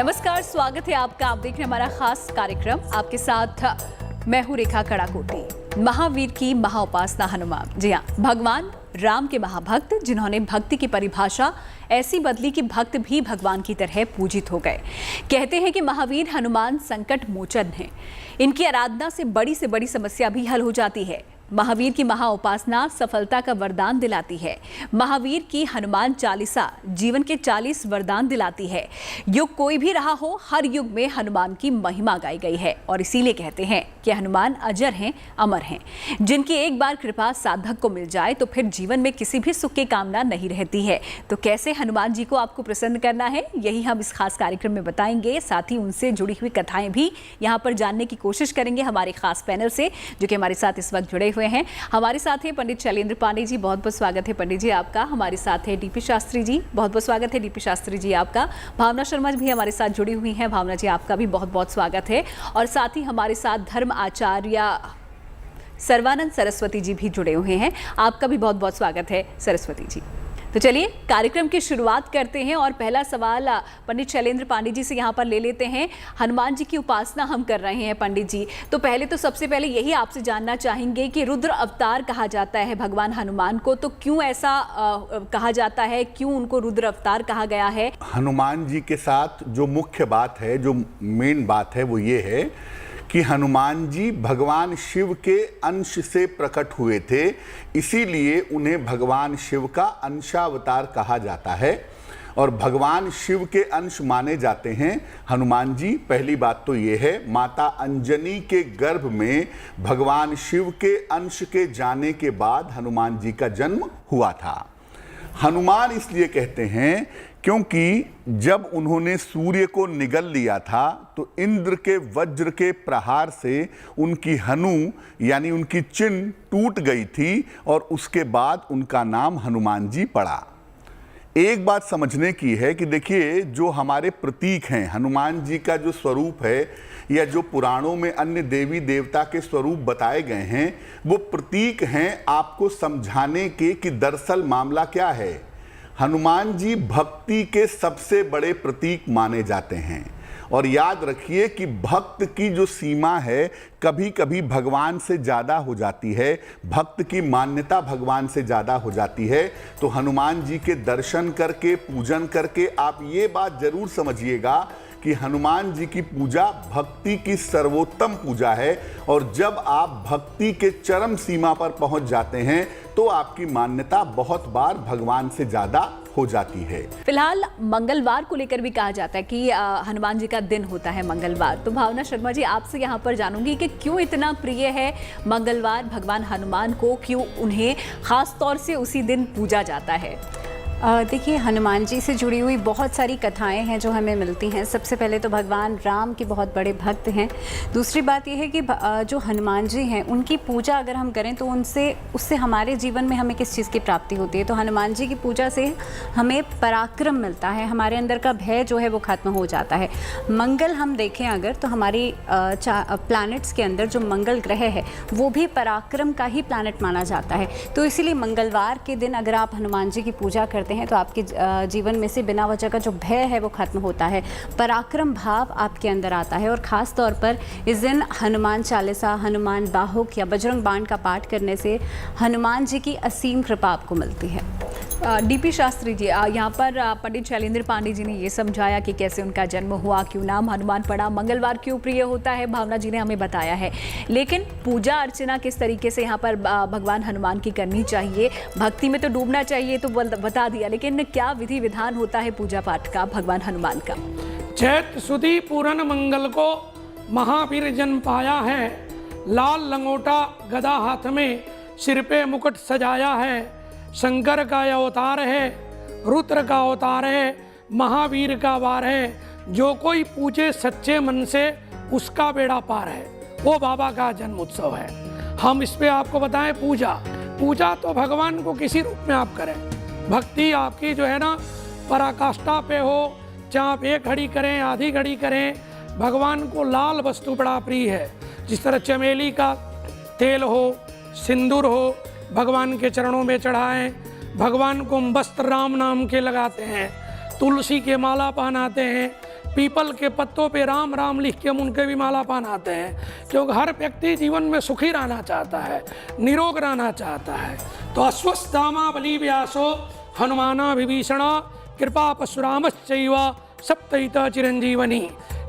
नमस्कार, स्वागत है आपका। आप देख रहे हैं हमारा खास कार्यक्रम। आपके साथ मैं हूं रेखा कड़ाकोटी। महावीर की महाउपासना हनुमान। जी हाँ, भगवान राम के महाभक्त, जिन्होंने भक्ति की परिभाषा ऐसी बदली कि भक्त भी भगवान की तरह पूजित हो गए। कहते हैं कि महावीर हनुमान संकट मोचन हैं। इनकी आराधना से बड़ी समस्या भी हल हो जाती है। महावीर की महाउपासना सफलता का वरदान दिलाती है। महावीर की हनुमान चालीसा जीवन के 40 वरदान दिलाती है। युग कोई भी रहा हो, हर युग में हनुमान की महिमा गाई गई है और इसीलिए कहते हैं कि हनुमान अजर हैं, अमर हैं। जिनकी एक बार कृपा साधक को मिल जाए तो फिर जीवन में किसी भी सुख की कामना नहीं रहती है। तो कैसे हनुमान जी को आपको प्रसन्न करना है, यही हम इस खास कार्यक्रम में बताएंगे। साथ ही उनसे जुड़ी हुई कथाएं भी यहाँ पर जानने की कोशिश करेंगे हमारे खास पैनल से, जो कि हमारे साथ इस वक्त जुड़े हुए हैं। हमारे साथ है पंडित शैलेंद्र पांडे जी, बहुत बहुत स्वागत है पंडित जी आपका। हमारे साथ है डीपी शास्त्री जी, बहुत बहुत स्वागत है डीपी शास्त्री जी आपका। भावना शर्मा भी हमारे साथ जुड़ी हुई हैं, भावना जी आपका भी बहुत बहुत स्वागत है। और साथ ही हमारे साथ धर्म आचार्य सर्वानंद सरस्वती जी भी जुड़े हुए हैं, आपका भी बहुत बहुत स्वागत है सरस्वती जी। तो चलिए कार्यक्रम की शुरुआत करते हैं और पहला सवाल पंडित शैलेंद्र पांडे जी से यहाँ पर ले लेते हैं। हनुमान जी की उपासना हम कर रहे हैं पंडित जी, तो पहले तो सबसे पहले यही आपसे जानना चाहेंगे कि रुद्र अवतार कहा जाता है भगवान हनुमान को, तो क्यों ऐसा कहा जाता है, क्यों उनको रुद्र अवतार कहा गया है? हनुमान जी के साथ जो मुख्य बात है, जो मेन बात है, वो ये है कि हनुमान जी भगवान शिव के अंश से प्रकट हुए थे, इसीलिए उन्हें भगवान शिव का अंशावतार कहा जाता है और भगवान शिव के अंश माने जाते हैं हनुमान जी। पहली बात तो ये है, माता अंजनी के गर्भ में भगवान शिव के अंश के जाने के बाद हनुमान जी का जन्म हुआ था। हनुमान इसलिए कहते हैं क्योंकि जब उन्होंने सूर्य को निगल लिया था तो इंद्र के वज्र के प्रहार से उनकी हनु यानी उनकी चिन्ह टूट गई थी और उसके बाद उनका नाम हनुमान जी पड़ा। एक बात समझने की है कि देखिए, जो हमारे प्रतीक हैं, हनुमान जी का जो स्वरूप है या जो पुराणों में अन्य देवी देवता के स्वरूप बताए गए हैं, वो प्रतीक हैं आपको समझाने के कि दरअसल मामला क्या है। हनुमान जी भक्ति के सबसे बड़े प्रतीक माने जाते हैं और याद रखिए कि भक्त की जो सीमा है कभी कभी भगवान से ज़्यादा हो जाती है, भक्त की मान्यता भगवान से ज़्यादा हो जाती है। तो हनुमान जी के दर्शन करके, पूजन करके आप ये बात ज़रूर समझिएगा कि हनुमान जी की पूजा भक्ति की सर्वोत्तम पूजा है और जब आप भक्ति के चरम सीमा पर पहुंच जाते हैं तो आपकी मान्यता बहुत बार भगवान से ज़्यादा हो जाती है। फिलहाल मंगलवार को लेकर भी कहा जाता है कि हनुमान जी का दिन होता है मंगलवार। तो भावना शर्मा जी, आपसे यहाँ पर जानूंगी कि क्यों इतना प्रिय है मंगलवार भगवान हनुमान को, क्यों उन्हें खास तौर से उसी दिन पूजा जाता है? देखिए, हनुमान जी से जुड़ी हुई बहुत सारी कथाएं हैं जो हमें मिलती हैं। सबसे पहले तो भगवान राम के बहुत बड़े भक्त हैं। दूसरी बात यह है कि जो हनुमान जी हैं उनकी पूजा अगर हम करें तो उससे हमारे जीवन में हमें किस चीज़ की प्राप्ति होती है। तो हनुमान जी की पूजा से हमें पराक्रम मिलता है, हमारे अंदर का भय जो है वो खत्म हो जाता है। मंगल हम देखें अगर तो हमारी प्लैनेट्स के अंदर जो मंगल ग्रह है वो भी पराक्रम का ही प्लैनेट माना जाता है। तो इसीलिए मंगलवार के दिन अगर आप हनुमान जी की पूजा करते हैं तो आपके जीवन में से बिना वजह का जो भय है वो खत्म होता है, पराक्रम भाव आपके अंदर आता है। और ख़ास तौर पर इस दिन हनुमान चालीसा, हनुमान बाहुक या बजरंग बाण का पाठ करने से हनुमान जी की असीम कृपा आपको मिलती है। डीपी शास्त्री जी, यहाँ पर पंडित शैलेंद्र पांडे जी ने ये समझाया कि कैसे उनका जन्म हुआ, क्यों नाम हनुमान पड़ा, मंगलवार क्यों प्रिय होता है, भावना जी ने हमें बताया है। लेकिन पूजा अर्चना किस तरीके से यहाँ पर भगवान हनुमान की करनी चाहिए? भक्ति में तो डूबना चाहिए तो बता दिया, लेकिन क्या विधि विधान होता है पूजा पाठ का भगवान हनुमान का? चैत सुदी पूरन मंगल को महावीर जन्म पाया है, लाल लंगोटा गदा हाथ में, सिर पे मुकुट सजाया है। शंकर का अवतार है, रुद्र का अवतार है, महावीर का वार है। जो कोई पूजे सच्चे मन से उसका बेड़ा पार है, वो बाबा का जन्म उत्सव है। हम इस पे आपको बताएं, पूजा तो भगवान को किसी रूप में आप करें। भक्ति आपकी जो है ना पराकाष्ठा पे हो, चाहे आप एक घड़ी करें, आधी घड़ी करें, भगवान को लाल वस्तु बड़ा प्रिय है। जिस तरह चमेली का तेल हो, सिंदूर हो, भगवान के चरणों में चढ़ाएं। भगवान को वस्त्र राम नाम के लगाते हैं, तुलसी के माला पहनाते हैं, पीपल के पत्तों पे राम राम लिख के हम उनके भी माला पहनाते हैं, क्योंकि हर व्यक्ति जीवन में सुखी रहना चाहता है, निरोग रहना चाहता है। तो अश्वत्थामा बलि व्यासो हनुमाना विभीषण कृपा परशुरामश्चैव सप्तैता चिरंजीवनी।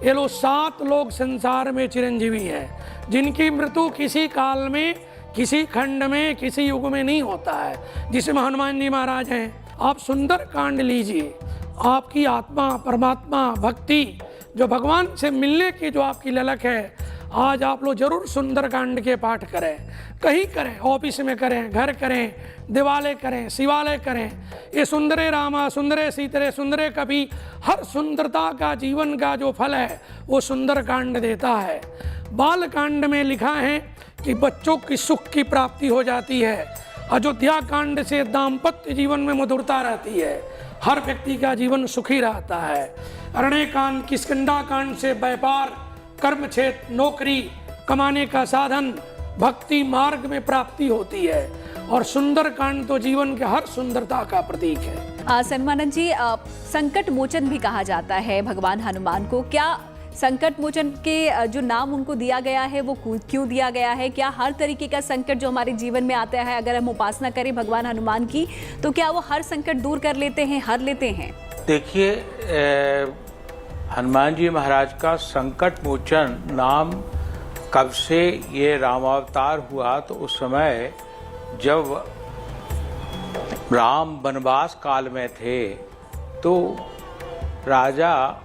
ये लोग 7 लोग संसार में चिरंजीवी हैं, जिनकी मृत्यु किसी काल में, किसी खंड में, किसी युग में नहीं होता है, जिसमें हनुमान जी महाराज हैं। आप सुंदर कांड लीजिए, आपकी आत्मा, परमात्मा, भक्ति, जो भगवान से मिलने की जो आपकी ललक है, आज आप लोग जरूर सुंदर कांड के पाठ करें, कहीं करें, ऑफिस में करें, घर करें, दिवालय करें, शिवालय करें। ये सुंदरे रामा सुंदरे सीतरे सुंदरे कवि, हर सुंदरता का जीवन का जो फल है वो सुंदर कांड देता है। बाल कांड में लिखा है कि बच्चों की सुख की प्राप्ति हो जाती है। अयोध्या कांड से दाम्पत्य जीवन में मधुरता रहती है, हर व्यक्ति का जीवन सुखी रहता है। अरण्य कांड, किष्किंधा कांड से व्यापार, कर्म क्षेत्र, नौकरी कमाने का साधन, भक्ति मार्ग में प्राप्ति होती है। और सुंदर कांड तो जीवन के हर सुंदरता का प्रतीक है। सन्मानंद जी, संकट मोचन भी कहा जाता है भगवान हनुमान को। क्या संकट मोचन के जो नाम उनको दिया गया है वो क्यों दिया गया है? क्या हर तरीके का संकट जो हमारे जीवन में आता है, अगर हम उपासना करें भगवान हनुमान की, तो क्या वो हर संकट दूर कर लेते हैं, हर लेते हैं? देखिए, हनुमान जी महाराज का संकट मोचन नाम कब से ये रामावतार हुआ, तो उस समय जब राम वनवास काल में थे तो राजा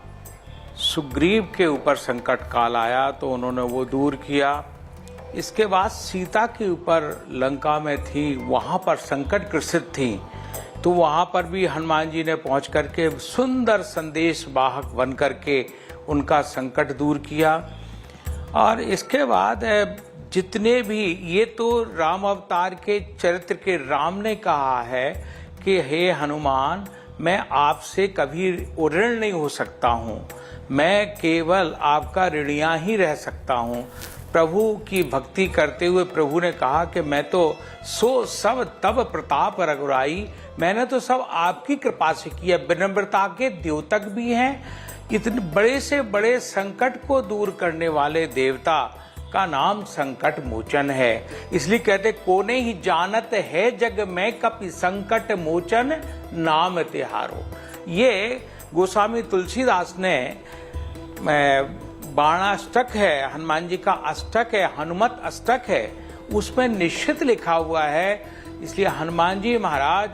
सुग्रीव के ऊपर संकट काल आया तो उन्होंने वो दूर किया। इसके बाद सीता के ऊपर लंका में थी, वहाँ पर संकट ग्रसित थी, तो वहाँ पर भी हनुमान जी ने पहुँच करके सुंदर संदेश वाहक बन करके उनका संकट दूर किया। और इसके बाद जितने भी, ये तो राम अवतार के चरित्र के राम ने कहा है कि हे हनुमान, मैं आपसे कभी ऋण नहीं हो सकता हूँ, मैं केवल आपका ऋणिया ही रह सकता हूँ। प्रभु की भक्ति करते हुए प्रभु ने कहा कि मैं तो सो सब तब प्रताप रघुराई, मैंने तो सब आपकी कृपा से किया। विनम्रता के द्योतक भी हैं। इतने बड़े से बड़े संकट को दूर करने वाले देवता का नाम संकट मोचन है। इसलिए कहते कोने ही जानत है जग में कपि संकट मोचन नाम तिहारो। ये गोस्वामी तुलसीदास ने बाणाष्टक है, हनुमान जी का अष्टक है, हनुमत अष्टक है, उसमें निश्चित लिखा हुआ है। इसलिए हनुमान जी महाराज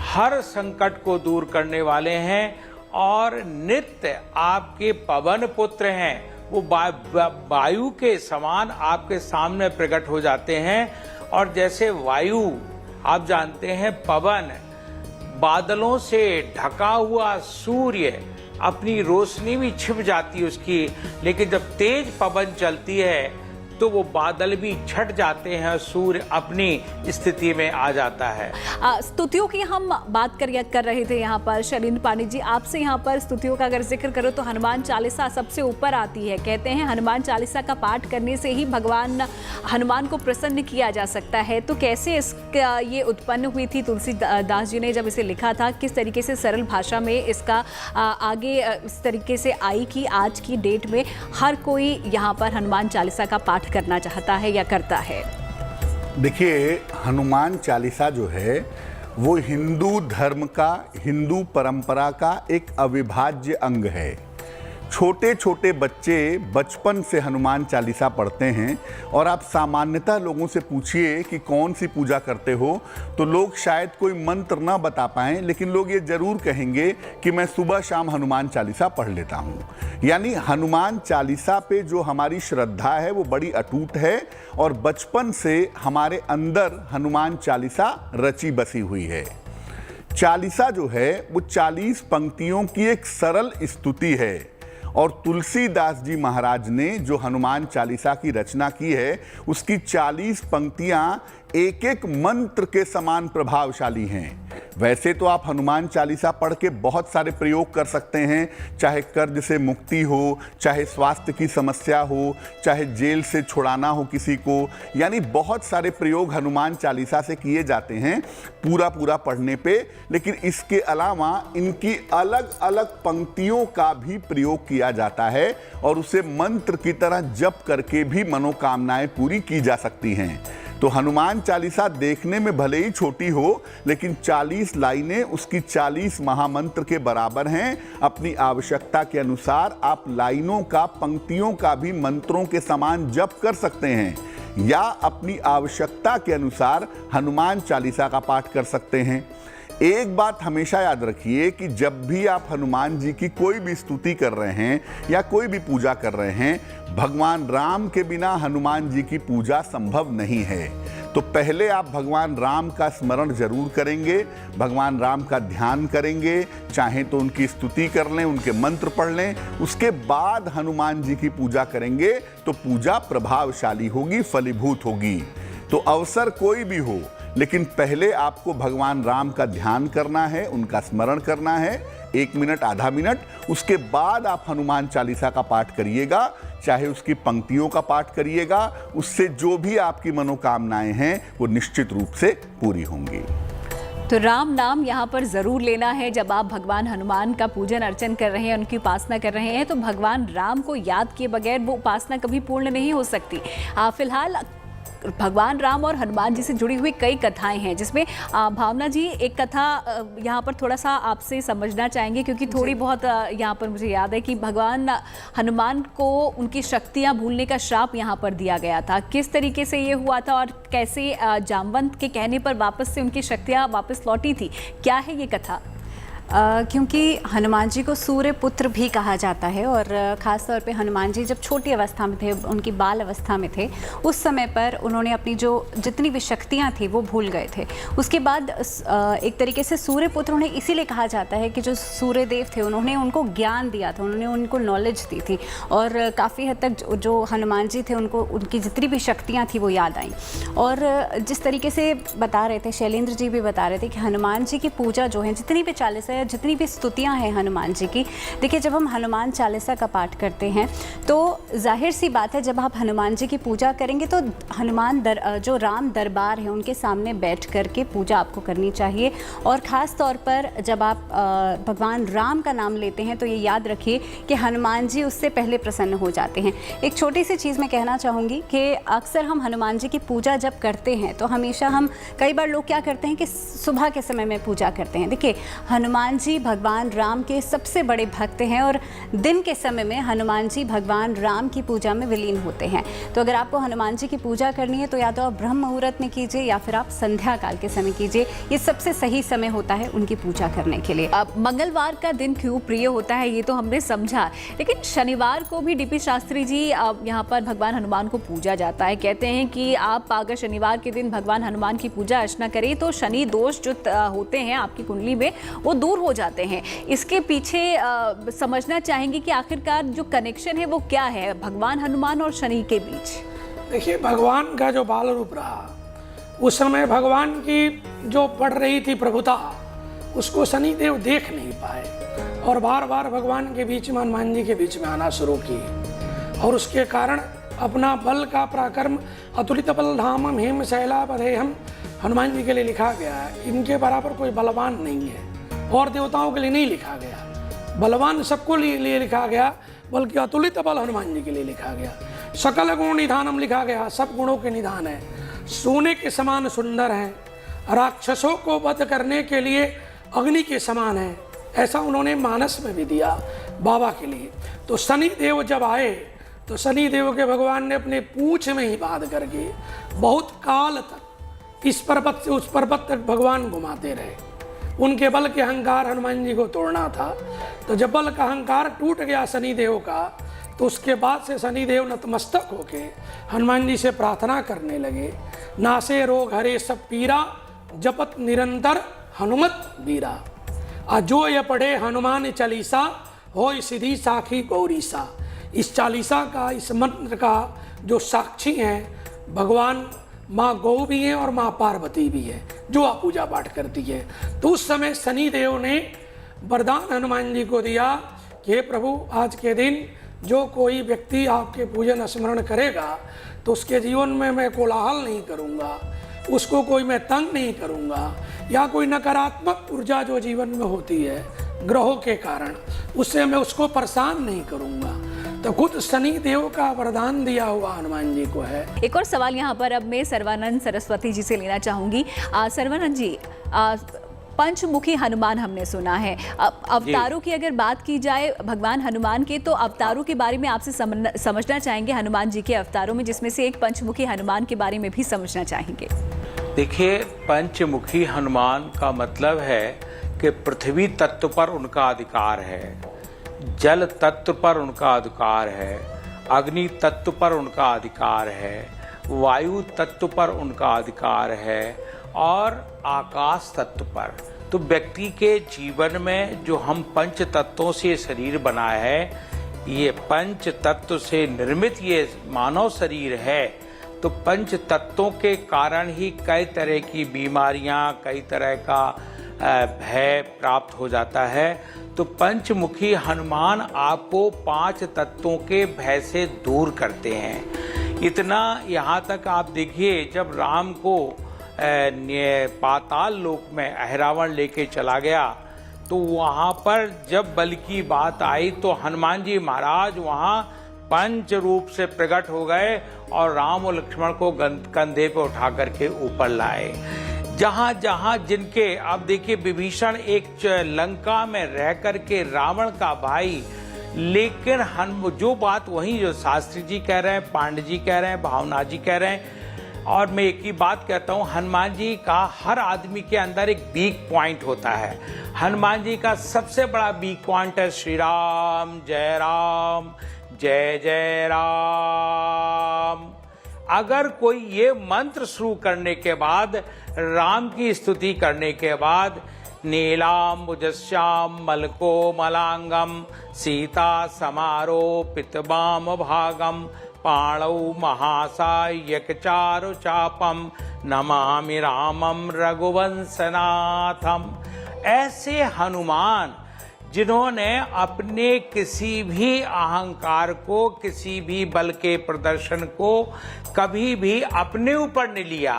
हर संकट को दूर करने वाले हैं और नित्य आपके पवन पुत्र हैं। वो वायु के समान आपके सामने प्रकट हो जाते हैं। और जैसे वायु, आप जानते हैं, पवन, बादलों से ढका हुआ सूर्य, अपनी रोशनी भी छिप जाती है उसकी, लेकिन जब तेज पवन चलती है तो वो बादल भी छट जाते हैं, सूर्य अपनी स्थिति में आ जाता है। स्तुतियों की हम बात कर रहे थे यहाँ पर। शैलेंद्र पांडे जी, आपसे यहाँ पर स्तुतियों का अगर जिक्र करो तो हनुमान चालीसा सबसे ऊपर आती है। कहते हैं हनुमान चालीसा का पाठ करने से ही भगवान हनुमान को प्रसन्न किया जा सकता है। तो कैसे इसका ये उत्पन्न हुई थी? तुलसीदास जी ने जब इसे लिखा था, किस तरीके से सरल भाषा में इसका आगे इस तरीके से आई कि आज की डेट में हर कोई यहाँ पर हनुमान चालीसा का पाठ करना चाहता है या करता है? देखिए, हनुमान चालीसा जो है वो हिंदू धर्म का, हिंदू परंपरा का एक अविभाज्य अंग है। छोटे छोटे बच्चे बचपन से हनुमान चालीसा पढ़ते हैं और आप सामान्यतः लोगों से पूछिए कि कौन सी पूजा करते हो, तो लोग शायद कोई मंत्र ना बता पाएं, लेकिन लोग ये जरूर कहेंगे कि मैं सुबह शाम हनुमान चालीसा पढ़ लेता हूँ। यानी हनुमान चालीसा पे जो हमारी श्रद्धा है वो बड़ी अटूट है और बचपन से हमारे अंदर हनुमान चालीसा रची बसी हुई है। चालीसा जो है वो 40 पंक्तियों की एक सरल स्तुति है और तुलसीदास जी महाराज ने जो हनुमान चालीसा की रचना की है उसकी 40 पंक्तियां एक एक मंत्र के समान प्रभावशाली हैं। वैसे तो आप हनुमान चालीसा पढ़ के बहुत सारे प्रयोग कर सकते हैं, चाहे कर्ज से मुक्ति हो, चाहे स्वास्थ्य की समस्या हो, चाहे जेल से छुड़ाना हो किसी को, यानी बहुत सारे प्रयोग हनुमान चालीसा से किए जाते हैं पूरा पढ़ने पे। लेकिन इसके अलावा इनकी अलग अलग पंक्तियों का भी प्रयोग किया जाता है और उसे मंत्र की तरह जप करके भी मनोकामनाएं पूरी की जा सकती हैं। तो हनुमान चालीसा देखने में भले ही छोटी हो, लेकिन 40 लाइनें उसकी 40 महामंत्र के बराबर हैं। अपनी आवश्यकता के अनुसार आप लाइनों का, पंक्तियों का भी मंत्रों के समान जप कर सकते हैं या अपनी आवश्यकता के अनुसार हनुमान चालीसा का पाठ कर सकते हैं। एक बात हमेशा याद रखिए कि जब भी आप हनुमान जी की कोई भी स्तुति कर रहे हैं या कोई भी पूजा कर रहे हैं, भगवान राम के बिना हनुमान जी की पूजा संभव नहीं है। तो पहले आप भगवान राम का स्मरण जरूर करेंगे, भगवान राम का ध्यान करेंगे, चाहे तो उनकी स्तुति कर लें, उनके मंत्र पढ़ लें, उसके बाद हनुमान जी की पूजा करेंगे तो पूजा प्रभावशाली होगी, फलीभूत होगी। तो अवसर कोई भी हो, लेकिन पहले आपको भगवान राम का ध्यान करना है, उनका स्मरण करना है 1 मिनट, आधा मिनट। उसके बाद आप हनुमान चालीसा का पाठ करिएगा, चाहे उसकी पंक्तियों का पाठ करिएगा। उससे जो भी आपकी मनोकामनाएं हैं वो निश्चित रूप से पूरी होंगी। तो राम नाम यहाँ पर ज़रूर लेना है। जब आप भगवान हनुमान का पूजन अर्चन कर रहे हैं, उनकी उपासना कर रहे हैं, तो भगवान राम को याद किए बगैर वो उपासना कभी पूर्ण नहीं हो सकती। फिलहाल भगवान राम और हनुमान जी से जुड़ी हुई कई कथाएं हैं, जिसमें भावना जी एक कथा यहाँ पर थोड़ा सा आपसे समझना चाहेंगे, क्योंकि थोड़ी बहुत यहाँ पर मुझे याद है कि भगवान हनुमान को उनकी शक्तियाँ भूलने का श्राप यहाँ पर दिया गया था। किस तरीके से ये हुआ था और कैसे जामवंत के कहने पर वापस से उनकी शक्तियाँ वापस लौटी थी, क्या है ये कथा? क्योंकि हनुमान जी को सूर्य पुत्र भी कहा जाता है और ख़ास तौर पे हनुमान जी जब छोटी अवस्था में थे, उनकी बाल अवस्था में थे, उस समय पर उन्होंने अपनी जो जितनी भी शक्तियाँ थी वो भूल गए थे। उसके बाद एक तरीके से सूर्य पुत्र उन्हें इसीलिए कहा जाता है कि जो सूर्य देव थे उन्होंने उनको ज्ञान दिया था, उन्होंने उनको नॉलेज दी थी और काफ़ी हद तक जो हनुमान जी थे उनको उनकी जितनी भी शक्तियाँ थी वो याद आई। और जिस तरीके से बता रहे थे, शैलेंद्र जी भी बता रहे थे कि हनुमान जी की पूजा जो है, जितनी भी चालीसा जितनी भी स्तुतियां हैं हनुमान जी की, देखिए जब हम हनुमान चालीसा का पाठ करते हैं तो जाहिर सी बात है जब आप हनुमान जी की पूजा करेंगे तो हनुमान जो राम दरबार है उनके सामने बैठ करके पूजा आपको करनी चाहिए। और ख़ास तौर पर जब आप भगवान राम का नाम लेते हैं तो ये याद रखिए कि हनुमान जी उससे पहले प्रसन्न हो जाते हैं। एक छोटी सी चीज़ मैं कहना चाहूँगी कि अक्सर हम हनुमान जी की पूजा जब करते हैं तो हमेशा हम, कई बार लोग क्या करते हैं कि सुबह के समय में पूजा करते हैं। देखिए हनुमान जी भगवान राम के सबसे बड़े भक्त हैं और दिन के समय में हनुमान जी भगवान राम की पूजा में विलीन होते हैं। तो अगर आपको हनुमान जी की पूजा करनी है तो या तो आप ब्रह्म मुहूर्त में कीजिए या फिर आप संध्या काल के समय कीजिए। ये सबसे सही समय होता है उनकी पूजा करने के लिए। अब मंगलवार का दिन क्यों प्रिय होता है ये तो हमने समझा, लेकिन शनिवार को भी डीपी शास्त्री जी यहाँ पर भगवान हनुमान को पूजा जाता है। कहते हैं कि आप अगर शनिवार के दिन भगवान हनुमान की पूजा अर्चना करें तो शनि दोष जो होते हैं आपकी कुंडली में वो दूर हो जाते हैं। इसके पीछे समझना चाहेंगे कि आखिरकार जो कनेक्शन है वो क्या है भगवान हनुमान और शनि के बीच? देखिए, भगवान का जो बाल रूप रहा उस समय भगवान की जो बढ़ रही थी प्रभुता, उसको शनिदेव देख नहीं पाए और बार बार भगवान के बीच में, हनुमान जी के बीच में आना शुरू किए और उसके कारण अपना बल का पराक्रम अतुलित बल धामम हेम शैलापदेहम हनुमान जी के लिए लिखा गया है। इनके बराबर कोई बलवान नहीं है और देवताओं के लिए नहीं लिखा गया। बलवान सबको लिए लिखा गया, बल्कि अतुलित बल हनुमान जी के लिए लिखा गया। सकल गुण निधानम लिखा गया, सब गुणों के निधान है। सोने के समान सुंदर हैं, राक्षसों को वध करने के लिए अग्नि के समान है, ऐसा उन्होंने मानस में भी दिया बाबा के लिए। तो शनि देव जब आए तो शनि देव के भगवान ने अपने पूंछ में ही बांध करके बहुत काल तक इस पर्वत से उस पर्वत तक भगवान घुमाते रहे। उनके बल के अहंकार हनुमान जी को तोड़ना था। तो जब बल का अहंकार टूट गया शनिदेव का, तो उसके बाद से शनिदेव नतमस्तक होके हनुमान जी से प्रार्थना करने लगे, नासे रोग हरे सब पीरा, जपत निरंतर हनुमत बीरा। जो ये पढ़े हनुमान चालीसा, हो सिद्धि साखी गौरीसा। इस चालीसा का, इस मंत्र का जो साक्षी हैं भगवान माँ गौ भी हैं और माँ पार्वती भी है। जो आप पूजा पाठ करती है। तो उस समय शनि देव ने वरदान हनुमान जी को दिया कि हे प्रभु, आज के दिन जो कोई व्यक्ति आपके पूजन स्मरण करेगा तो उसके जीवन में मैं कोलाहल नहीं करूँगा, उसको कोई मैं तंग नहीं करूँगा, या कोई नकारात्मक ऊर्जा जो जीवन में होती है ग्रहों के कारण, उससे मैं उसको परेशान नहीं करूँगा। तो खुद शनि देव का वरदान दिया हुआ हनुमान जी को है। एक और सवाल यहाँ पर अब मैं सर्वानंद सरस्वती जी से लेना चाहूँगी। सर्वानंद जी, पंचमुखी हनुमान हमने सुना है, अवतारों की अगर बात की जाए भगवान हनुमान के, तो अवतारों के बारे में आपसे समझना चाहेंगे हनुमान जी के अवतारों में, जिसमें से एक पंचमुखी हनुमान के बारे में भी समझना चाहेंगे। देखिए, पंचमुखी हनुमान का मतलब है कि पृथ्वी तत्व पर उनका अधिकार है, जल तत्व पर उनका अधिकार है, अग्नि तत्व पर उनका अधिकार है, वायु तत्व पर उनका अधिकार है और आकाश तत्व पर। तो व्यक्ति के जीवन में जो हम पंच तत्वों से शरीर बना है, ये पंच तत्व से निर्मित ये मानव शरीर है, तो पंच तत्वों के कारण ही कई तरह की बीमारियां, कई तरह का भय प्राप्त हो जाता है। तो पंचमुखी हनुमान आपको 5 तत्वों के भय से दूर करते हैं। इतना यहाँ तक आप देखिए, जब राम को पाताल लोक में अहिरावण लेके चला गया, तो वहाँ पर जब बल की बात आई तो हनुमान जी महाराज वहाँ पंच रूप से प्रकट हो गए और राम और लक्ष्मण को कंधे पे उठा करके ऊपर लाए। जहाँ जहाँ जिनके, आप देखिए विभीषण एक लंका में रह करके रावण का भाई, लेकिन जो बात वही जो शास्त्री जी कह रहे हैं, पांडे जी कह रहे हैं, भावना जी कह रहे हैं, और मैं एक ही बात कहता हूँ, हनुमान जी का हर आदमी के अंदर एक वीक पॉइंट होता है। हनुमान जी का सबसे बड़ा वीक पॉइंट है श्री राम जय जय राम। अगर कोई ये मंत्र शुरू करने के बाद, राम की स्तुति करने के बाद, नीलाम्बुजश्याम मलको मलांगम सीता समारोपित वाम भागम पाणौ महासायक चारु चापम नमामि रामम रघुवंशनाथम, ऐसे हनुमान जिन्होंने अपने किसी भी अहंकार को, किसी भी बल के प्रदर्शन को कभी भी अपने ऊपर नहीं लिया,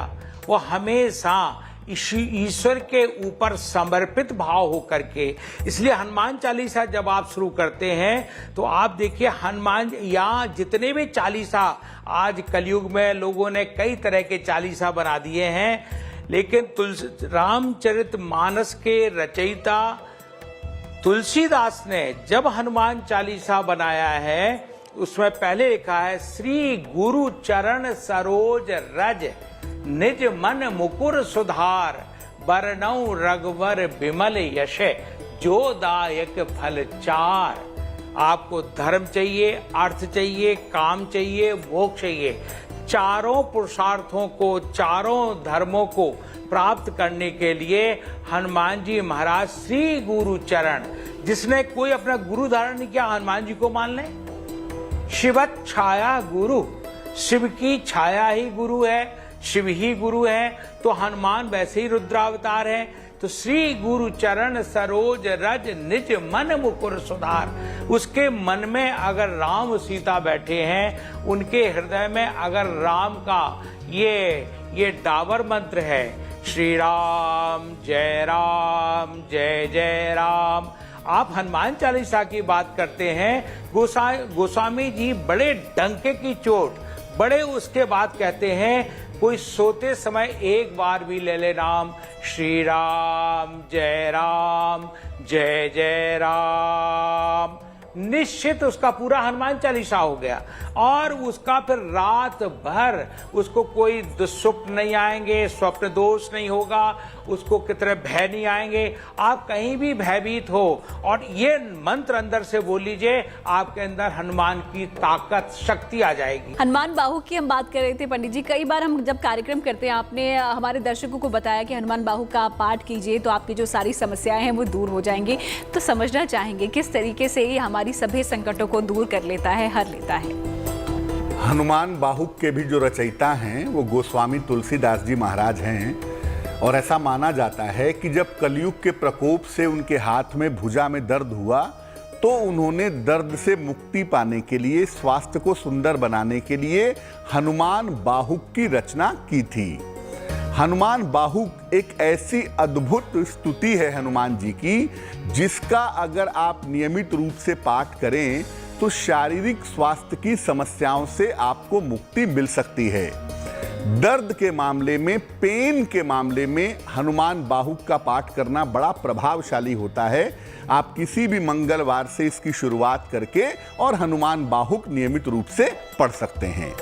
वो हमेशा ईश्वर के ऊपर समर्पित भाव होकर के। इसलिए हनुमान चालीसा जब आप शुरू करते हैं तो आप देखिए, हनुमान या जितने भी चालीसा, आज कलयुग में लोगों ने कई तरह के चालीसा बना दिए हैं, लेकिन रामचरितमानस के रचयिता तुलसीदास ने जब हनुमान चालीसा बनाया है, उसमें पहले लिखा है, श्री गुरु चरण सरोज रज निज मन मुकुर सुधार बरनौ रघुवर बिमल यश जो दायक फल चार। आपको धर्म चाहिए, अर्थ चाहिए, काम चाहिए, मोक्ष चाहिए, चारों पुरुषार्थों को, चारों धर्मों को प्राप्त करने के लिए हनुमान जी महाराज श्री गुरु चरण, जिसने कोई अपना गुरु धारण नहीं किया, हनुमान जी को मान लें। शिवत छाया गुरु, शिव की छाया ही गुरु है, शिव ही गुरु है, तो हनुमान वैसे ही रुद्रावतार है। तो श्री गुरु चरण सरोज रज निज मन मुकुर सुधार, उसके मन में अगर राम सीता बैठे हैं, उनके हृदय में अगर राम का ये डाबर मंत्र है, श्री राम जय जय राम। आप हनुमान चालीसा की बात करते हैं, गोस्वामी जी बड़े डंके की चोट, बड़े उसके बाद कहते हैं, कोई सोते समय एक बार भी ले ले नाम, श्री राम जय जय राम, निश्चित उसका पूरा हनुमान चालीसा हो गया। और उसका फिर रात भर उसको कोई दुस्वप्न नहीं आएंगे, स्वप्न दोष नहीं होगा, उसको कितने भय नहीं आएंगे। आप कहीं भी भयभीत हो और ये मंत्र अंदर से बोल लीजिए, आपके अंदर हनुमान की ताकत, शक्ति आ जाएगी। हनुमान बाहु की हम बात कर रहे थे पंडित जी। कई बार हम जब कार्यक्रम करते हैं, आपने हमारे दर्शकों को बताया कि हनुमान बाहु का आप पाठ कीजिए तो आपकी जो सारी समस्याएं हैं वो दूर हो जाएंगी। तो समझना चाहेंगे किस तरीके से ये हमारी सभी संकटों को दूर कर लेता है, हर लेता है। हनुमान बाहुक के भी जो रचयिता हैं वो गोस्वामी तुलसीदास जी महाराज हैं। और ऐसा माना जाता है कि जब कलयुग के प्रकोप से उनके हाथ में भुजा में दर्द हुआ तो उन्होंने दर्द से मुक्ति पाने के लिए, स्वास्थ्य को सुंदर बनाने के लिए हनुमान बाहुक की रचना की थी। हनुमान बाहुक एक ऐसी अद्भुत स्तुति है हनुमान जी की, जिसका अगर आप नियमित रूप से पाठ करें तो शारीरिक स्वास्थ्य की समस्याओं से आपको मुक्ति मिल सकती है। दर्द के मामले में, पेन के मामले में हनुमान बाहुक का पाठ करना बड़ा प्रभावशाली होता है। आप किसी भी मंगलवार से इसकी शुरुआत करके और हनुमान बाहुक नियमित रूप से पढ़ सकते हैं।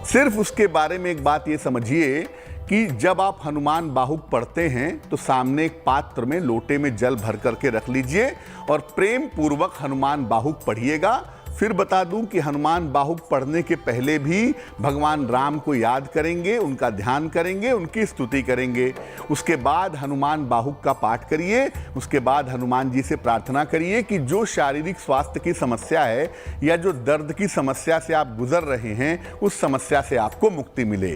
सिर्फ उसके बारे में एक बात ये समझिए कि जब आप हनुमान बाहुक पढ़ते हैं तो सामने एक पात्र में लोटे में जल भर करके रख लीजिए और प्रेम पूर्वक हनुमान बाहुक पढ़िएगा। फिर बता दूं कि हनुमान बाहुक पढ़ने के पहले भी भगवान राम को याद करेंगे, उनका ध्यान करेंगे, उनकी स्तुति करेंगे। उसके बाद हनुमान बाहुक का पाठ करिए। उसके बाद हनुमान जी से प्रार्थना करिए कि जो शारीरिक स्वास्थ्य की समस्या है या जो दर्द की समस्या से आप गुजर रहे हैं, उस समस्या से आपको मुक्ति मिले।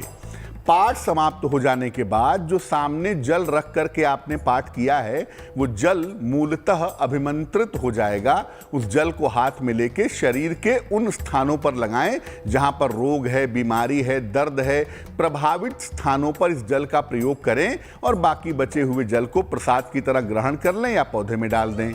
पाठ समाप्त हो जाने के बाद जो सामने जल रख करके आपने पाठ किया है, वो जल मूलतः अभिमंत्रित हो जाएगा। उस जल को हाथ में लेके शरीर के उन स्थानों पर लगाएं जहां पर रोग है, बीमारी है, दर्द है। प्रभावित स्थानों पर इस जल का प्रयोग करें और बाकी बचे हुए जल को प्रसाद की तरह ग्रहण कर लें या पौधे में डाल दें।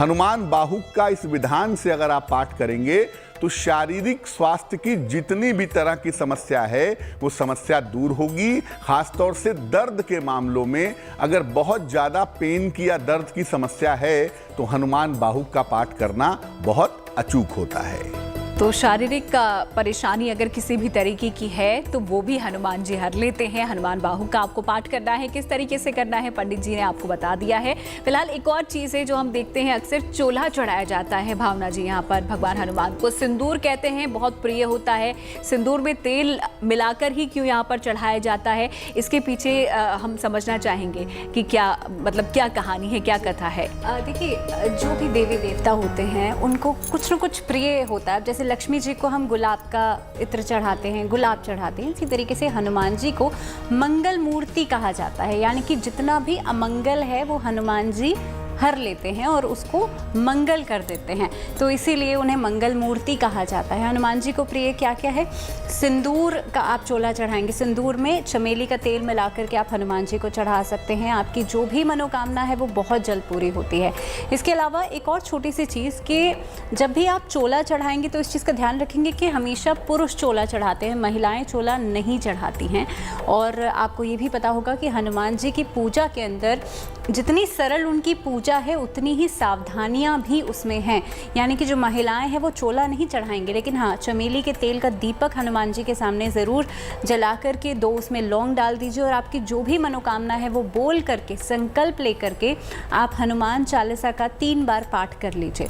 हनुमान बाहुक का इस विधान से अगर आप पाठ करेंगे तो शारीरिक स्वास्थ्य की जितनी भी तरह की समस्या है वो समस्या दूर होगी। खासतौर से दर्द के मामलों में अगर बहुत ज़्यादा पेन की या दर्द की समस्या है तो हनुमान बाहुक का पाठ करना बहुत अचूक होता है। तो शारीरिक परेशानी अगर किसी भी तरीके की है तो वो भी हनुमान जी हर लेते हैं। हनुमान बाहुक का आपको पाठ करना है, किस तरीके से करना है पंडित जी ने आपको बता दिया है। फिलहाल एक और चीज़ है जो हम देखते हैं, अक्सर चोला चढ़ाया जाता है भावना जी यहाँ पर भगवान हनुमान को। सिंदूर कहते हैं बहुत प्रिय होता है, सिंदूर में तेल मिलाकर ही क्यों यहाँ पर चढ़ाया जाता है, इसके पीछे हम समझना चाहेंगे कि क्या मतलब क्या कहानी है, क्या कथा है। देखिए, जो भी देवी देवता होते हैं उनको कुछ न कुछ प्रिय होता है। जैसे लक्ष्मी जी को हम गुलाब का इत्र चढ़ाते हैं, गुलाब चढ़ाते हैं, इसी तरीके से हनुमान जी को मंगल मूर्ति कहा जाता है। यानी कि जितना भी अमंगल है वो हनुमान जी हर लेते हैं और उसको मंगल कर देते हैं, तो इसीलिए उन्हें मंगल मूर्ति कहा जाता है। हनुमान जी को प्रिय क्या क्या है? सिंदूर का आप चोला चढ़ाएंगे, सिंदूर में चमेली का तेल मिला करके आप हनुमान जी को चढ़ा सकते हैं। आपकी जो भी मनोकामना है वो बहुत जल्द पूरी होती है। इसके अलावा एक और छोटी सी चीज़ कि जब भी आप चोला चढ़ाएंगे तो इस चीज़ का ध्यान रखेंगे कि हमेशा पुरुष चोला चढ़ाते हैं, महिलाएँ चोला नहीं चढ़ाती हैं। और आपको ये भी पता होगा कि हनुमान जी की पूजा के अंदर जितनी सरल उनकी पूजा है उतनी ही सावधानियां भी उसमें हैं। यानी कि जो महिलाएं हैं वो चोला नहीं चढ़ाएंगे, लेकिन हाँ, चमेली के तेल का दीपक हनुमान जी के सामने ज़रूर जला करके 2 उसमें लौंग डाल दीजिए और आपकी जो भी मनोकामना है वो बोल करके, संकल्प ले करके आप हनुमान चालीसा का 3 बार पाठ कर लीजिए।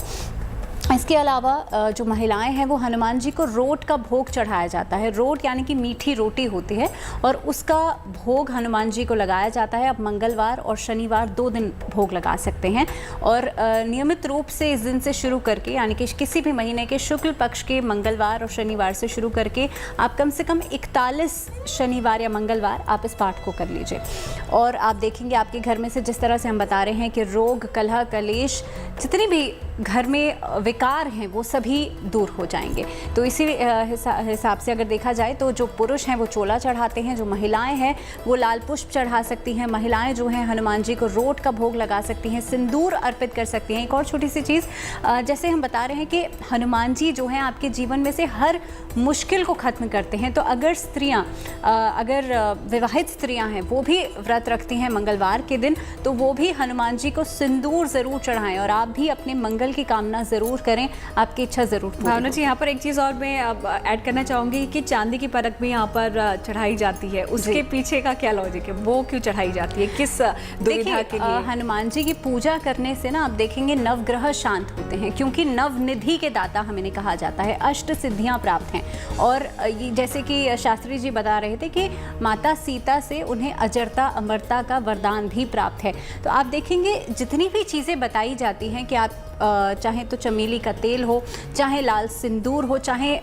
इसके अलावा जो महिलाएं हैं वो हनुमान जी को रोट का भोग चढ़ाया जाता है। रोट यानी कि मीठी रोटी होती है और उसका भोग हनुमान जी को लगाया जाता है। आप मंगलवार और शनिवार 2 दिन भोग लगा सकते हैं और नियमित रूप से इस दिन से शुरू करके, यानी कि किसी भी महीने के शुक्ल पक्ष के मंगलवार और शनिवार से शुरू करके आप कम से कम 41 शनिवार या मंगलवार आप इस पाठ को कर लीजिए और आप देखेंगे आपके घर में से, जिस तरह से हम बता रहे हैं कि रोग, कलह, कलेश, जितनी भी घर में विकार हैं वो सभी दूर हो जाएंगे। तो इसी हिसाब से अगर देखा जाए तो जो पुरुष हैं वो चोला चढ़ाते हैं, जो महिलाएं हैं वो लाल पुष्प चढ़ा सकती हैं, महिलाएं जो हैं हनुमान जी को रोट का भोग लगा सकती हैं, सिंदूर अर्पित कर सकती हैं। एक और छोटी सी चीज़, जैसे हम बता रहे हैं कि हनुमान जी जो हैं आपके जीवन में से हर मुश्किल को ख़त्म करते हैं, तो अगर स्त्रियाँ, अगर विवाहित स्त्रियाँ हैं वो भी व्रत रखती हैं मंगलवार के दिन, तो वो भी हनुमान जी को सिंदूर ज़रूर चढ़ाएँ और आप भी अपने मंगल की कामना ज़रूर करें, आपकी इच्छा ज़रूर पूरी भावना जी, यहाँ पर एक चीज़ और मैं अब ऐड करना चाहूँगी कि चांदी की परख भी यहाँ पर चढ़ाई जाती है, उसके पीछे का क्या लॉजिक है, वो क्यों चढ़ाई जाती है, किस दुविधा के लिए? हनुमान जी की पूजा करने से ना आप देखेंगे नवग्रह शांत होते हैं, क्योंकि नवनिधि के दाता हमें कहा जाता है, अष्ट सिद्धियाँ प्राप्त हैं। और जैसे कि शास्त्री जी बता रहे थे कि माता सीता से उन्हें अजरता अमरता का वरदान भी प्राप्त है। तो आप देखेंगे जितनी भी चीज़ें बताई जाती हैं कि आप चाहे तो चमेली का तेल हो, चाहे लाल सिंदूर हो, चाहे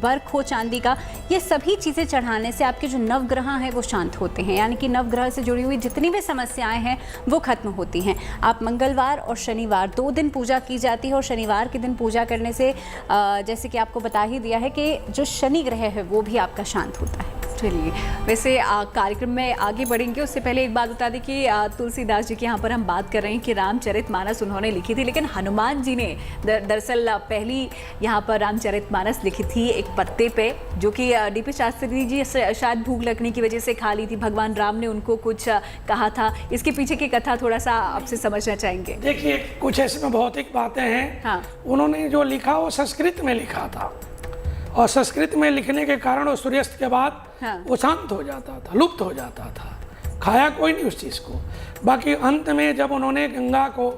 वर्क हो चांदी का, ये सभी चीज़ें चढ़ाने से आपके जो नवग्रह हैं वो शांत होते हैं, यानी कि नवग्रह से जुड़ी हुई जितनी भी समस्याएं हैं वो खत्म होती हैं। आप मंगलवार और शनिवार 2 दिन पूजा की जाती है, और शनिवार के दिन पूजा करने से जैसे कि आपको बता ही दिया है कि जो शनि ग्रह है वो भी आपका शांत होता है। चलिए, वैसे कार्यक्रम में आगे बढ़ेंगे उससे पहले एक बात बता दें कि तुलसीदास जी की यहाँ पर हम बात कर रहे हैं कि रामचरितमानस उन्होंने लिखी थी, लेकिन हनुमान जी ने दरअसल पहली यहाँ पर रामचरितमानस लिखी थी एक पत्ते पे, जो कि डीपी शास्त्री जी शायद भूख लगने की वजह से खा ली थी। भगवान राम ने उनको कुछ कहा था, इसके पीछे की कथा थोड़ा सा आपसे समझना चाहेंगे। देखिए, कुछ इसमें भौतिक बातें हैं। हाँ। उन्होंने जो लिखा वो संस्कृत में लिखा था, और संस्कृत में लिखने के कारण वो सूर्यास्त के बाद वो शांत हो जाता था, लुप्त हो जाता था, खाया कोई नहीं उस चीज़ को। बाकी अंत में जब उन्होंने गंगा को,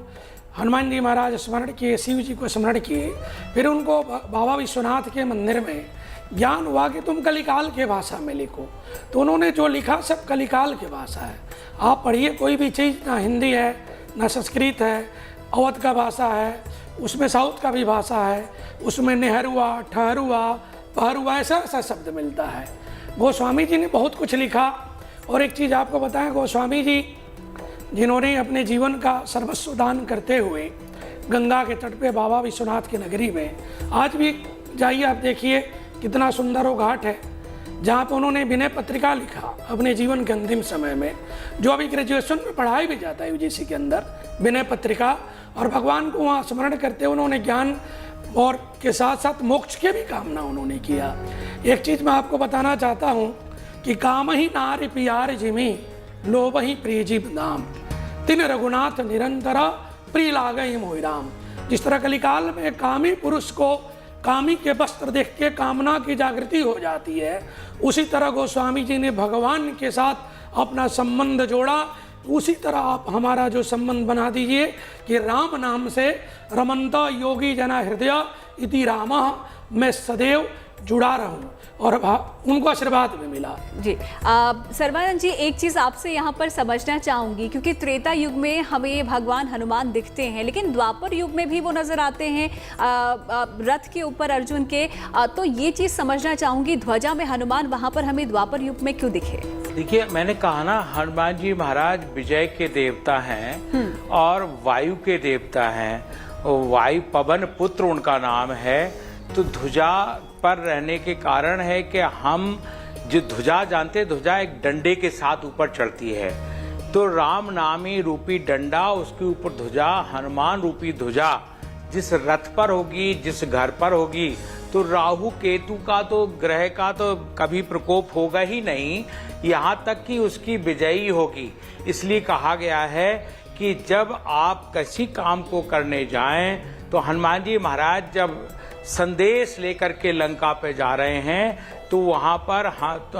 हनुमान जी महाराज स्मरण किए, शिव जी को स्मरण किए, फिर उनको बाबा विश्वनाथ के मंदिर में ज्ञान हुआ कि तुम कलिकाल के भाषा में लिखो, तो उन्होंने जो लिखा सब कलिकाल की भाषा है। आप पढ़िए कोई भी चीज़, ना हिंदी है ना संस्कृत है, अवध का भाषा है, उसमें साउथ का भी भाषा है, उसमें नेहरूआ, ठहरूआ, पहरुआ, ऐसा ऐसा शब्द मिलता है। गोस्वामी जी ने बहुत कुछ लिखा। और एक चीज़ आपको बताएं, गोस्वामी जी जिन्होंने अपने जीवन का सर्वस्व दान करते हुए गंगा के तट पे बाबा विश्वनाथ की नगरी में, आज भी जाइए आप देखिए कितना सुंदर वो घाट है, जहाँ पर उन्होंने विनय पत्रिका लिखा अपने जीवन के अंतिम समय में, जो अभी ग्रेजुएशन में पढ़ाई भी जाता है यूजीसी के अंदर, विनय पत्रिका। और भगवान को वहाँ स्मरण करते हुए उन्होंने ज्ञान और के साथ साथ मोक्ष के भी कामना उन्होंने किया। एक चीज़ मैं आपको बताना चाहता हूँ कि काम ही नारी पियार जिमी, लोभ ही प्रिय जीव नाम, तिन रघुनाथ निरंतरा प्रिय लागई मोहि राम। जिस तरह कलिकाल में कामी पुरुष को कामी के वस्त्र देख के कामना की जागृति हो जाती है, उसी तरह गोस्वामी जी ने भगवान के साथ अपना संबंध जोड़ा। उसी तरह आप हमारा जो संबंध बना दीजिए कि राम नाम से रमनता योगी जना हृदय इति रामा, मैं सदैव जुड़ा रहूं, और उनको आशीर्वाद भी मिला। जी सर्बानंद जी, एक चीज़ आपसे यहाँ पर समझना चाहूँगी, क्योंकि त्रेता युग में हमें भगवान हनुमान दिखते हैं, लेकिन द्वापर युग में भी वो नज़र आते हैं रथ के ऊपर अर्जुन के, तो ये चीज़ समझना चाहूँगी, ध्वजा में हनुमान वहाँ पर हमें द्वापर युग में क्यों दिखे? देखिए, मैंने कहा ना, हनुमान जी महाराज विजय के देवता हैं और वायु के देवता हैं, वायु पवन पुत्र उनका नाम है। तो ध्वजा पर रहने के कारण है कि हम जो ध्वजा जानते हैं, ध्वजा एक डंडे के साथ ऊपर चढ़ती है, तो राम नामी रूपी डंडा, उसके ऊपर ध्वजा, हनुमान रूपी ध्वजा जिस रथ पर होगी, जिस घर पर होगी, तो राहु केतु का तो ग्रह का तो कभी प्रकोप होगा ही नहीं, यहाँ तक कि उसकी विजयी होगी। इसलिए कहा गया है कि जब आप किसी काम को करने जाएं, तो हनुमान जी महाराज जब संदेश लेकर के लंका पे जा रहे हैं, तो वहाँ पर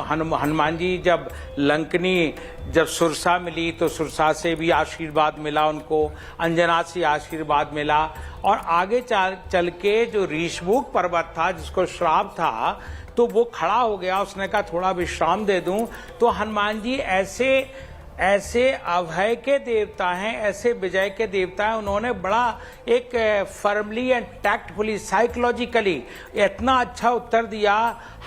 हनुमान जी जब लंकनी, जब सुरसा मिली तो सुरसा से भी आशीर्वाद मिला उनको, अंजना से आशीर्वाद मिला, और आगे चल के जो ऋषमुख पर्वत था जिसको श्राप था, तो वो खड़ा हो गया, उसने कहा थोड़ा विश्राम दे दूं। तो हनुमान जी ऐसे अभय के देवता हैं, ऐसे विजय के देवता हैं, उन्होंने बड़ा एक फर्मली एंड टैक्टफुली, साइकोलॉजिकली इतना अच्छा उत्तर दिया,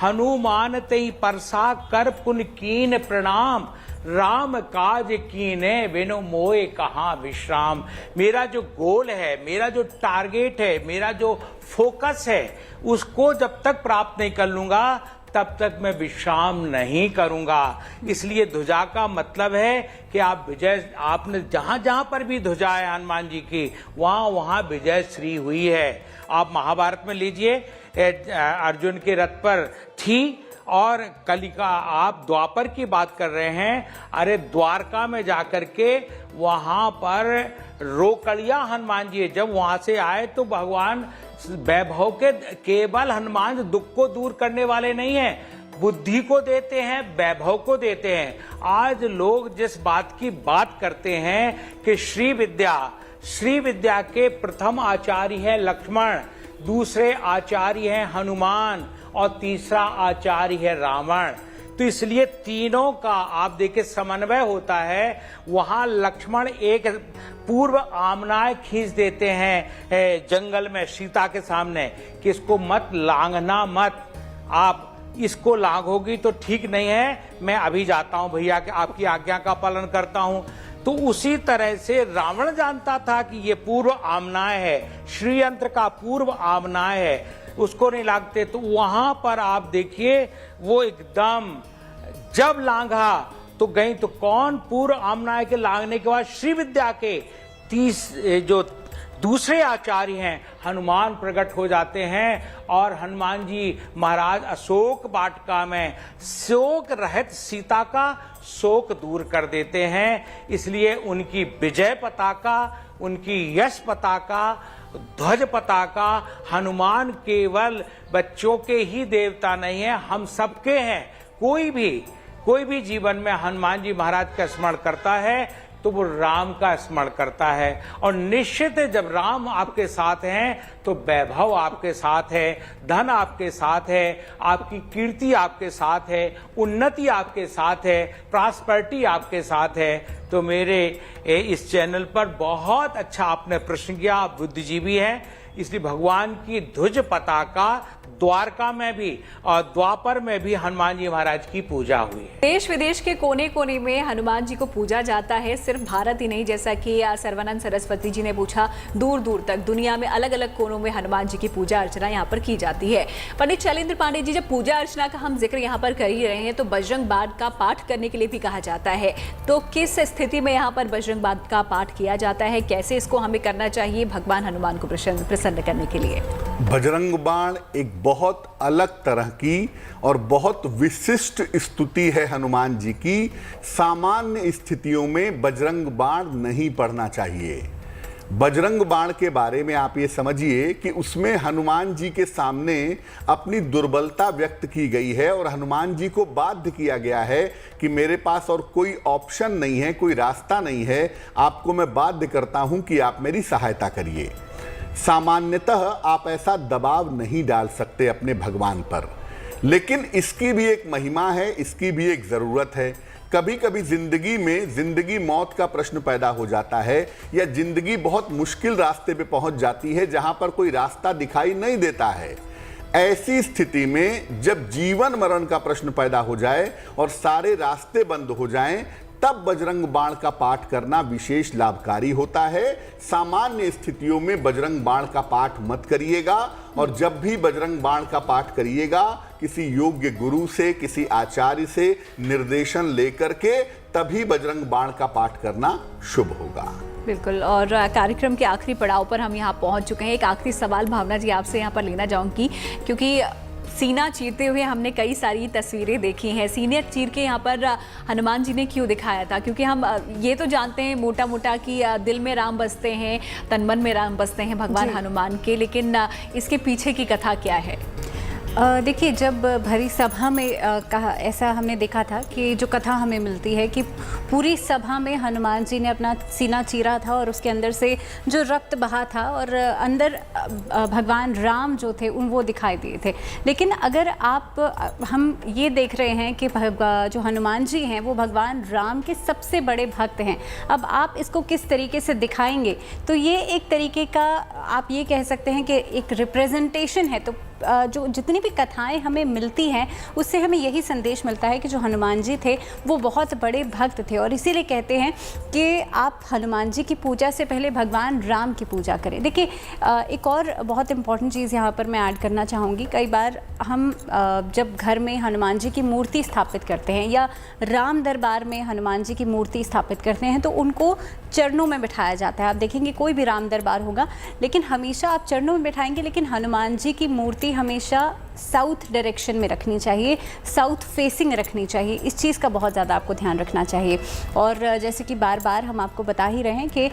हनुमान तेई परसा कर पुन कीन प्रणाम, राम काज कीने बिनु मोए कहाँ विश्राम। मेरा जो गोल है, मेरा जो टारगेट है, मेरा जो फोकस है, उसको जब तक प्राप्त नहीं कर लूंगा तब तक मैं विश्राम नहीं करूंगा। इसलिए ध्वजा का मतलब है कि आप विजय, आपने जहां जहां पर भी ध्वजा है हनुमान जी की, वहां वहां विजय श्री हुई है। आप महाभारत में लीजिए, अर्जुन के रथ पर थी, और कलिका, आप द्वापर की बात कर रहे हैं, अरे द्वारका में जाकर के वहां पर रोकड़िया हनुमान जी, जब वहां से आए तो भगवान वैभव के, केवल हनुमान दुख को दूर करने वाले नहीं हैं, बुद्धि को देते हैं, वैभव को देते हैं। आज लोग जिस बात की बात करते हैं कि श्री विद्या के प्रथम आचार्य है लक्ष्मण, दूसरे आचार्य हैं हनुमान, और तीसरा आचार्य है रावण, तो तो इसलिए तीनों का आप देखिए समन्वय होता है। वहां लक्ष्मण एक पूर्व आमनाय खींच देते हैं जंगल में सीता के सामने कि इसको मत लांघना मत, आप इसको लांघोगी तो ठीक नहीं है, मैं अभी जाता हूं भैया कि आपकी आज्ञा का पालन करता हूं। तो उसी तरह से रावण जानता था कि ये पूर्व आमनाय है, श्रीयंत्र का पूर्व आमनाय है, उसको नहीं लागते। तो वहां पर आप देखिए वो एकदम जब लांघा तो गई, तो कौन पूर्व आमनाय के लांघने के बाद श्री विद्या के 30 जो दूसरे आचार्य हैं हनुमान प्रकट हो जाते हैं और हनुमान जी महाराज अशोक वाटिका में शोक रहित सीता का शोक दूर कर देते हैं। इसलिए उनकी विजय पताका, उनकी यश पताका, ध्वज पताका हनुमान केवल बच्चों के ही देवता नहीं है, हम सबके हैं। कोई भी जीवन में हनुमान जी महाराज का स्मरण करता है तो वो राम का स्मरण करता है। और निश्चित है जब राम आपके साथ हैं तो वैभव आपके साथ है, धन आपके साथ है, आपकी कीर्ति आपके साथ है, उन्नति आपके साथ है, प्रॉस्पेरिटी आपके साथ है। तो मेरे इस चैनल पर बहुत अच्छा आपने प्रश्न किया, आप बुद्धिजीवी हैं, इसलिए भगवान की ध्वज पताका द्वारका में भी और द्वापर में भी हनुमान जी महाराज की पूजा हुई है। देश विदेश के कोने कोने में हनुमान जी को पूजा जाता है, सिर्फ भारत ही नहीं, जैसा कि सर्वानंद सरस्वती जी ने पूछा, दूर दूर तक दुनिया में अलग अलग कोनों में हनुमान जी की पूजा अर्चना यहाँ पर की जाती है। पंडित शैलेंद्र पांडे जी, जब पूजा अर्चना का हम जिक्र यहाँ पर कर ही रहे हैं तो बजरंग बाण का पाठ करने के लिए भी कहा जाता है, तो किस स्थिति में यहाँ पर बजरंग बाण का पाठ किया जाता है, कैसे इसको हमें करना चाहिए भगवान हनुमान को प्रसन्न करने के लिए? बजरंग बाण एक बहुत अलग तरह की और बहुत विशिष्ट स्तुति है हनुमान जी की। सामान्य स्थितियों में बजरंग बाण नहीं पढ़ना चाहिए। बजरंग बाण के बारे में आप ये समझिए कि उसमें हनुमान जी के सामने अपनी दुर्बलता व्यक्त की गई है और हनुमान जी को बाध्य किया गया है कि मेरे पास और कोई ऑप्शन नहीं है, कोई रास्ता नहीं है, आपको मैं बाध्य करता हूं कि आप मेरी सहायता करिए। सामान्यतः आप ऐसा दबाव नहीं डाल सकते अपने भगवान पर, लेकिन इसकी भी एक महिमा है, इसकी भी एक ज़रूरत है। कभी कभी ज़िंदगी में ज़िंदगी मौत का प्रश्न पैदा हो जाता है या ज़िंदगी बहुत मुश्किल रास्ते पे पहुंच जाती है जहां पर कोई रास्ता दिखाई नहीं देता है। ऐसी स्थिति में जब जीवन मरण का प्रश्न पैदा हो जाए और सारे रास्ते बंद हो जाएं, तब बजरंग बाण का पाठ करना विशेष लाभकारी होता है। सामान्य स्थितियों में बजरंग बाण का पाठ मत करिएगा, और जब भी बजरंग बाण का पाठ करिएगा किसी योग्य गुरु से, किसी आचार्य से निर्देशन लेकर के तभी बजरंग बाण का पाठ करना शुभ होगा। बिल्कुल, और कार्यक्रम के आखिरी पड़ाव पर हम यहाँ पहुँच चुके हैं। एक आखिरी सवाल भावना जी आपसे यहाँ पर लेना चाहूँगी, क्योंकि सीना चीरते हुए हमने कई सारी तस्वीरें देखी हैं। सीने चीर के यहाँ पर हनुमान जी ने क्यों दिखाया था? क्योंकि हम ये तो जानते हैं मोटा मोटा कि दिल में राम बसते हैं, तन मन में राम बसते हैं भगवान हनुमान के, लेकिन इसके पीछे की कथा क्या है? देखिए, जब भरी सभा में कहा, ऐसा हमने देखा था कि जो कथा हमें मिलती है कि पूरी सभा में हनुमान जी ने अपना सीना चीरा था और उसके अंदर से जो रक्त बहा था और अंदर भगवान राम जो थे वो दिखाई दिए थे। लेकिन अगर हम ये देख रहे हैं कि जो हनुमान जी हैं वो भगवान राम के सबसे बड़े भक्त हैं, अब आप इसको किस तरीके से दिखाएंगे? तो ये एक तरीके का आप ये कह सकते हैं कि एक रिप्रेजेंटेशन है। तो जो जितनी भी कथाएं हमें मिलती हैं उससे हमें यही संदेश मिलता है कि जो हनुमान जी थे वो बहुत बड़े भक्त थे, और इसीलिए कहते हैं कि आप हनुमान जी की पूजा से पहले भगवान राम की पूजा करें। देखिए, एक और बहुत इम्पॉर्टेंट चीज़ यहाँ पर मैं ऐड करना चाहूँगी। कई बार हम जब घर में हनुमान जी की मूर्ति स्थापित करते हैं या राम दरबार में हनुमान जी की मूर्ति स्थापित करते हैं तो उनको चरणों में बिठाया जाता है। आप देखेंगे कोई भी राम दरबार होगा लेकिन हमेशा आप चरणों में बिठाएंगे, लेकिन हनुमान जी की मूर्ति हमेशा साउथ डायरेक्शन में रखनी चाहिए, साउथ फेसिंग रखनी चाहिए। इस चीज़ का बहुत ज़्यादा आपको ध्यान रखना चाहिए। और जैसे कि बार बार हम आपको बता ही रहे हैं कि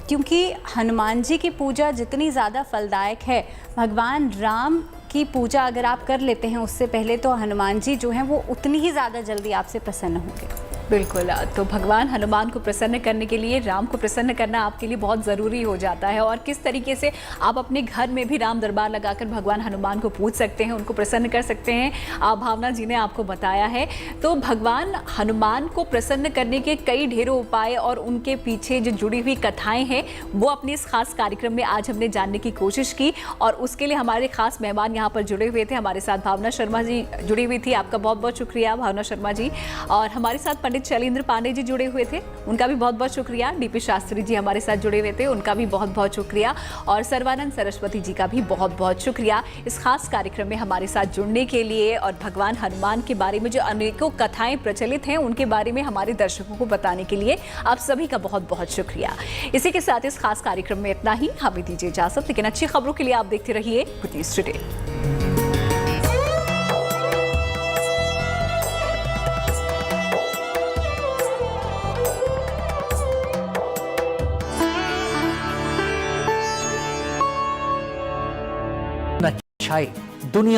क्योंकि हनुमान जी की पूजा जितनी ज़्यादा फलदायक है, भगवान राम की पूजा अगर आप कर लेते हैं उससे पहले, तो हनुमान जी जो हैं वो उतनी ही ज़्यादा जल्दी आपसे प्रसन्न होंगे। बिल्कुल। तो भगवान हनुमान को प्रसन्न करने के लिए राम को प्रसन्न करना आपके लिए बहुत ज़रूरी हो जाता है, और किस तरीके से आप अपने घर में भी राम दरबार लगाकर भगवान हनुमान को पूज सकते हैं, उनको प्रसन्न कर सकते हैं, भावना जी ने आपको बताया है। तो भगवान हनुमान को प्रसन्न करने के कई ढेरों उपाय और उनके पीछे जो जुड़ी हुई कथाएँ हैं वो अपने इस खास कार्यक्रम में आज हमने जानने की कोशिश की, और उसके लिए हमारे खास मेहमान यहाँ पर जुड़े हुए थे। हमारे साथ भावना शर्मा जी जुड़ी हुई थी, आपका बहुत बहुत शुक्रिया भावना शर्मा जी। और हमारे साथ पंडित शैलेंद्र पांडे जी जुड़े हुए थे, उनका भी बहुत बहुत शुक्रिया। डीपी शास्त्री जी हमारे साथ जुड़े हुए थे, उनका भी बहुत बहुत शुक्रिया। और सर्वानंद सरस्वती जी का भी बहुत बहुत शुक्रिया इस खास कार्यक्रम में हमारे साथ जुड़ने के लिए, और भगवान हनुमान के बारे में जो अनेकों कथाएं प्रचलित हैं उनके बारे में हमारे दर्शकों को बताने के लिए आप सभी का बहुत बहुत शुक्रिया। इसी के साथ इस खास कार्यक्रम में इतना ही, हमें दीजिए इजाजत, लेकिन अच्छी खबरों के लिए आप देखते रहिए गुड न्यूज टुडे। अच्छाई दुनिया